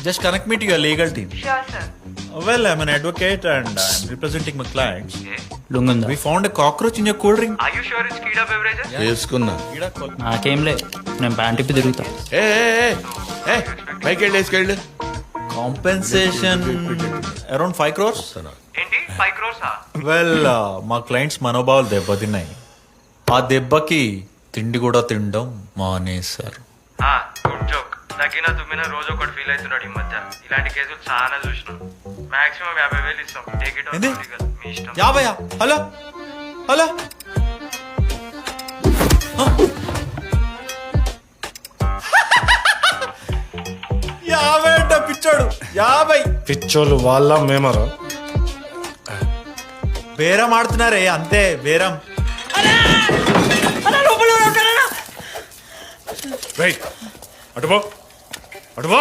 Just connect me to your legal team. Sure, sir. Well, I'm an advocate and I'm representing my clients. లుంగుందా We found a cockroach in your cold drink. Are you sure it's Kida beverages? వేసుకున్నా నాకేంలే నేను pant ఇప్పి తిరుగుతా ఏ ఏ, ఏ, ఏ, పైకి వెళ్ళి వేసుకెళ్ళు Compensation around 5 crores. ఏంటి 5 crores? Well, మా clients మనోభావాలు దెబ్బతిన్నాయి. ఆ దెబ్బకి తిండి కూడా తినడం మానేశారు. Good joke. తగ్గిన తుమ్మిన రోజు ఒకటి ఫీల్ అవుతున్నాడు ఈ మధ్య. ఇలాంటి కేసులు చాలా చూసినాం. మాక్సిమం 50,000 ఇస్తాం. టేక్ ఇట్ ఏంది? మీ ఇష్టం. 50? హలో హలో యాభై అంట పిచ్చాడు. 50 పిచ్చోళ్ళు వాళ్ళ మేమరా బేరం ఆడుతున్నారే అంతే బేరం. రైట్ అటుపో అటుపో